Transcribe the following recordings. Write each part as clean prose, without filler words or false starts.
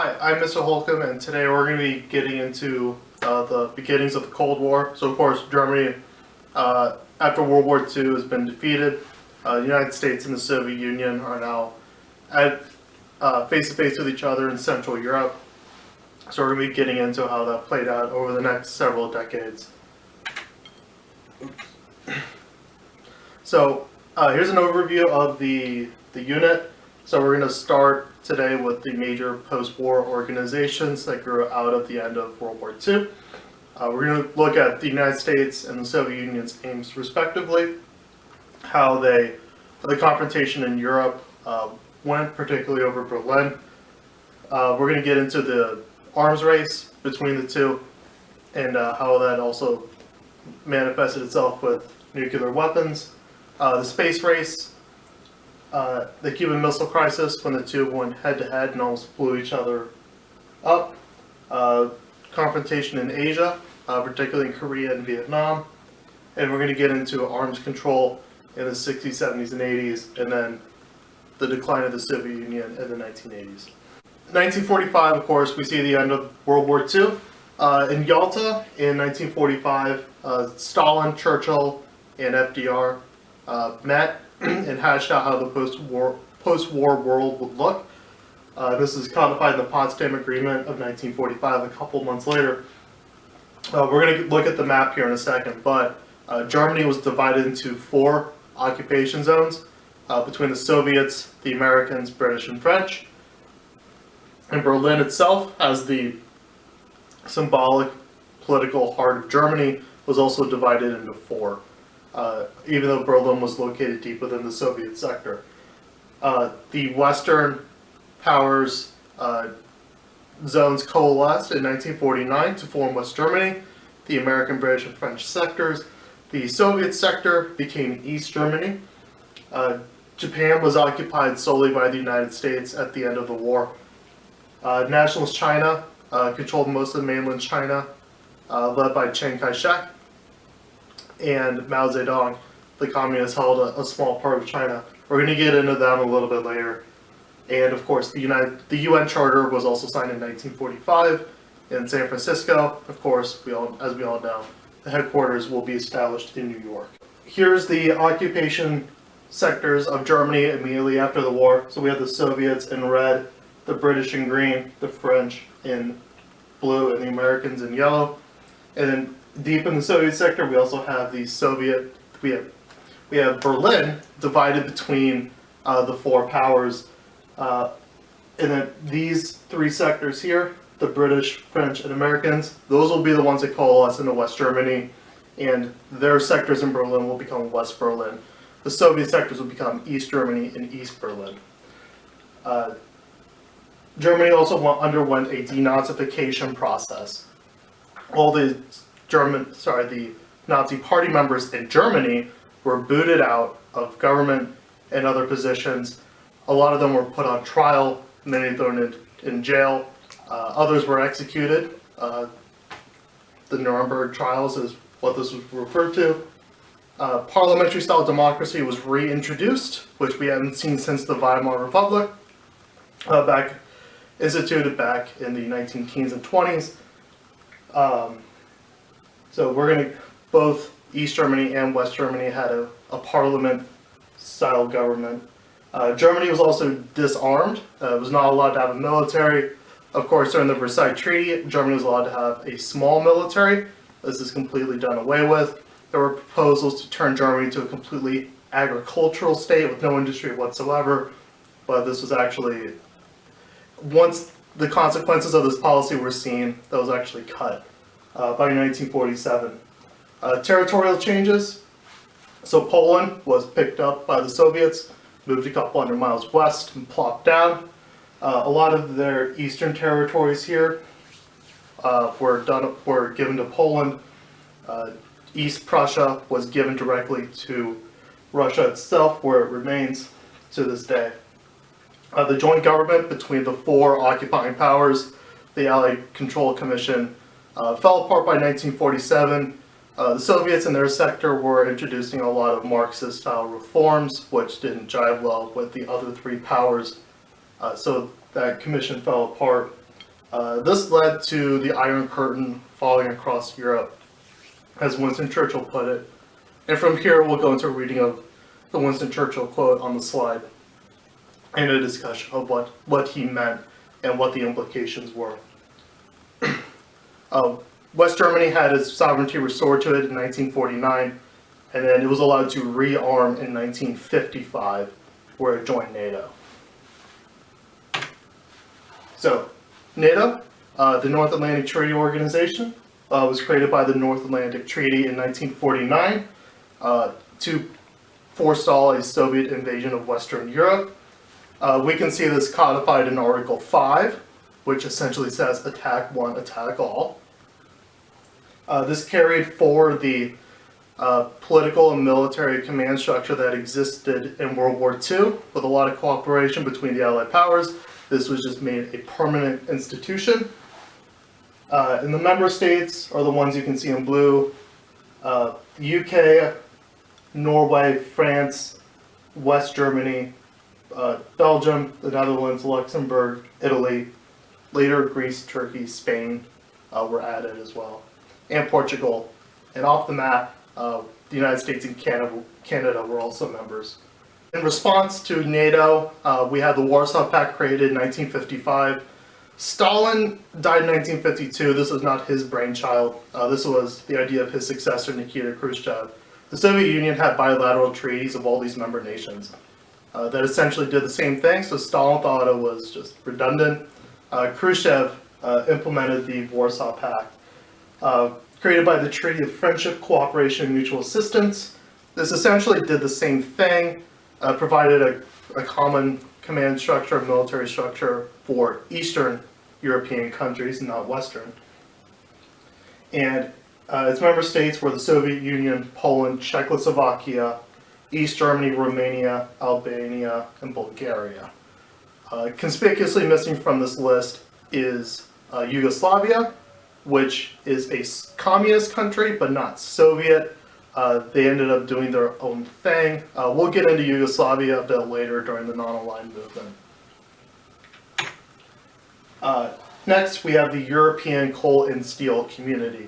Hi, I'm Mr. Holcomb, and today we're going to be getting into the beginnings of the Cold War. So, of course, Germany, after World War II, has been defeated. The United States and the Soviet Union are now at face-to-face with each other in Central Europe. So we're going to be getting into how that played out over the next several decades. So here's an overview of the unit. So we're going to start today with the major post-war organizations that grew out of the end of World War II. We're going to look at the United States and the Soviet Union's aims respectively, how the confrontation in Europe went, particularly over Berlin. We're going to get into the arms race between the two and how that also manifested itself with nuclear weapons. The space race, the Cuban Missile Crisis, when the two went head-to-head and almost blew each other up. Confrontation in Asia, particularly in Korea and Vietnam. And we're going to get into arms control in the 60s, 70s, and 80s, and then the decline of the Soviet Union in the 1980s. 1945, of course, we see the end of World War II. In Yalta, in 1945, Stalin, Churchill, and FDR met and hashed out how the post-war world would look. This is codified in the Potsdam Agreement of 1945 a couple months later. We're going to look at the map here in a second, but Germany was divided into 4 occupation zones between the Soviets, the Americans, British, and French. And Berlin itself, as the symbolic political heart of Germany, was also divided into 4. Even though Berlin was located deep within the Soviet sector. The Western powers zones coalesced in 1949 to form West Germany, the American, British, and French sectors. The Soviet sector became East Germany. Japan was occupied solely by the United States at the end of the war. Nationalist China controlled most of mainland China, led by Chiang Kai-shek. And Mao Zedong, the communists, held a small part of China. We're going to get into them a little bit later. And of course, the UN Charter was also signed in 1945 in San Francisco. Of course, as we all know, the headquarters will be established in New York. Here's the occupation sectors of Germany immediately after the war. So we have the Soviets in red, the British in green, the French in blue, and the Americans in yellow. And then deep in the Soviet sector, we also have the we have Berlin divided between the 4 powers. And then these 3 sectors here, the British, French, and Americans, those will be the ones that coalesce into West Germany, and their sectors in Berlin will become West Berlin. The Soviet sectors will become East Germany and East Berlin. Germany also underwent a denazification process. All the Nazi party members in Germany were booted out of government and other positions. A lot of them were put on trial, many thrown in jail. Others were executed. The Nuremberg trials is what this was referred to. Parliamentary style democracy was reintroduced, which we haven't seen since the Weimar Republic, instituted back in the 1910s and 20s. So we're going to, both East Germany and West Germany had a parliament-style government. Germany was also disarmed. It was not allowed to have a military. Of course, during the Versailles Treaty, Germany was allowed to have a small military. This is completely done away with. There were proposals to turn Germany into a completely agricultural state with no industry whatsoever. But this was actually, once the consequences of this policy were seen, that was actually cut. By 1947. Territorial changes. So Poland was picked up by the Soviets, moved a couple hundred miles west and plopped down. A lot of their eastern territories here were given to Poland. East Prussia was given directly to Russia itself, where it remains to this day. The joint government between the 4 occupying powers, the Allied Control Commission, fell apart by 1947. The Soviets in their sector were introducing a lot of Marxist-style reforms, which didn't jive well with the other 3 powers. So that commission fell apart. This led to the Iron Curtain falling across Europe, as Winston Churchill put it. And from here, we'll go into a reading of the Winston Churchill quote on the slide and a discussion of what he meant and what the implications were. West Germany had its sovereignty restored to it in 1949, and then it was allowed to rearm in 1955, where it joined NATO. So, NATO, the North Atlantic Treaty Organization, was created by the North Atlantic Treaty in 1949 to forestall a Soviet invasion of Western Europe. We can see this codified in Article 5, which essentially says attack one, attack all. This carried forward the political and military command structure that existed in World War II, with a lot of cooperation between the Allied powers. This was just made a permanent institution. And the member states are the ones you can see in blue. The UK, Norway, France, West Germany, Belgium, the Netherlands, Luxembourg, Italy, later Greece, Turkey, Spain were added as well, and Portugal. And off the map, the United States and Canada were also members. In response to NATO, we had the Warsaw Pact created in 1955. Stalin died in 1952. This was not his brainchild. This was the idea of his successor, Nikita Khrushchev. The Soviet Union had bilateral treaties of all these member nations that essentially did the same thing, so Stalin thought it was just redundant. Khrushchev implemented the Warsaw Pact, created by the Treaty of Friendship, Cooperation, and Mutual Assistance. This essentially did the same thing, provided a common command structure, military structure for Eastern European countries, not Western. And its member states were the Soviet Union, Poland, Czechoslovakia, East Germany, Romania, Albania, and Bulgaria. Conspicuously missing from this list is Yugoslavia, which is a communist country, but not Soviet. They ended up doing their own thing. We'll get into Yugoslavia a bit later during the non-aligned movement. Next, we have the European Coal and Steel Community.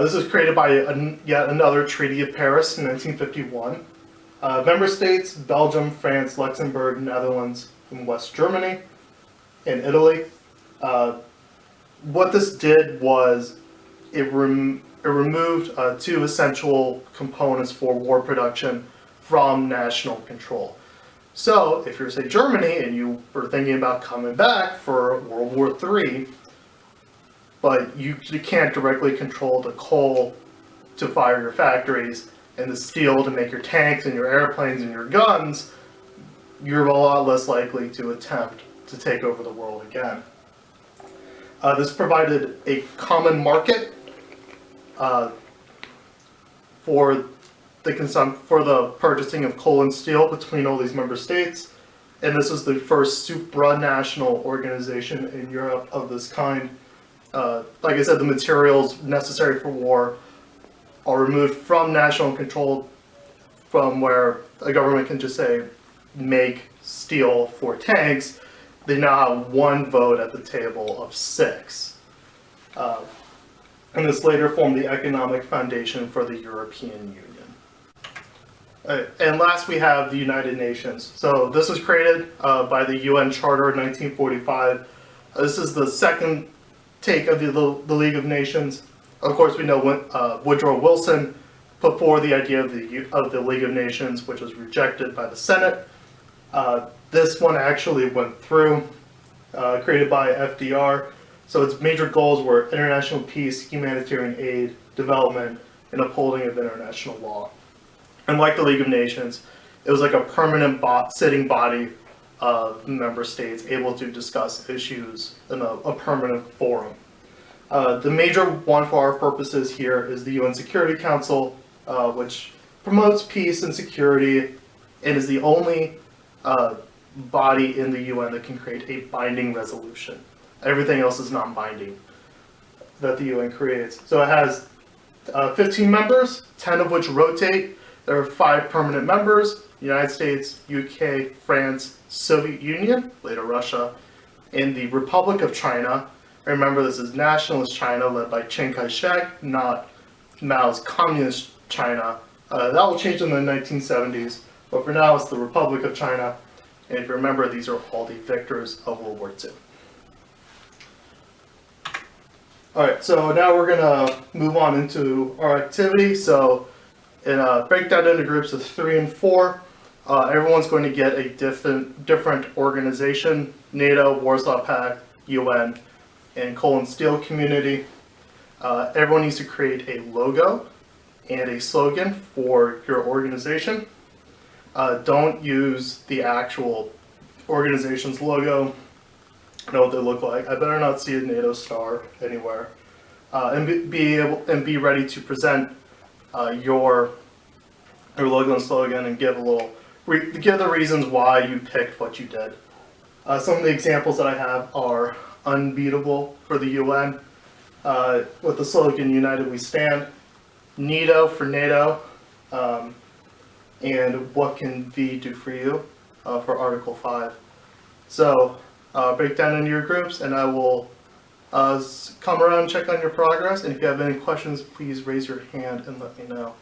This was created by yet another Treaty of Paris in 1951. Member states, Belgium, France, Luxembourg, Netherlands, and West Germany, and Italy. What this did was it removed two essential components for war production from national control. So, if you're, say, Germany, and you were thinking about coming back for World War III, but you can't directly control the coal to fire your factories and the steel to make your tanks and your airplanes and your guns, you're a lot less likely to attempt to take over the world again. This provided a common market for the purchasing of coal and steel between all these member states, and this was the first supranational organization in Europe of this kind. Like I said, the materials necessary for war are removed from national control, from where a government can just say, make steel for tanks. They now have one vote at the table of 6. And this later formed the economic foundation for the European Union. And last we have the United Nations. So this was created by the UN Charter in 1945. This is the second take of the League of Nations. Of course, we know Woodrow Wilson put forward the idea of the League of Nations, which was rejected by the Senate. This one actually went through, created by FDR. So its major goals were international peace, humanitarian aid, development, and upholding of international law. And like the League of Nations, it was like a permanent sitting body of member states able to discuss issues in a permanent forum. The major one for our purposes here is the UN Security Council, which promotes peace and security and is the only body in the UN that can create a binding resolution. Everything else is non-binding that the UN creates. So it has 15 members, 10 of which rotate. There are 5 permanent members: United States, UK, France, Soviet Union, later Russia, and the Republic of China, Remember, this is nationalist China led by Chiang Kai-shek, not Mao's communist China. That will change in the 1970s, but for now it's the Republic of China. And if you remember, these are all the victors of World War II. Alright, so now we're going to move on into our activity. So, break down into groups of 3 and 4. Everyone's going to get a different organization: NATO, Warsaw Pact, UN, and coal and steel community. Everyone needs to create a logo and a slogan for your organization. Don't use the actual organization's logo. Know what they look like. I better not see a NATO star anywhere. And be ready to present your logo and slogan and give the reasons why you picked what you did. Some of the examples that I have are unbeatable for the UN, with the slogan "United We Stand," NETO for NATO, and "What can V do for you" for Article 5. So break down into your groups, and I will come around and check on your progress. And if you have any questions, please raise your hand and let me know.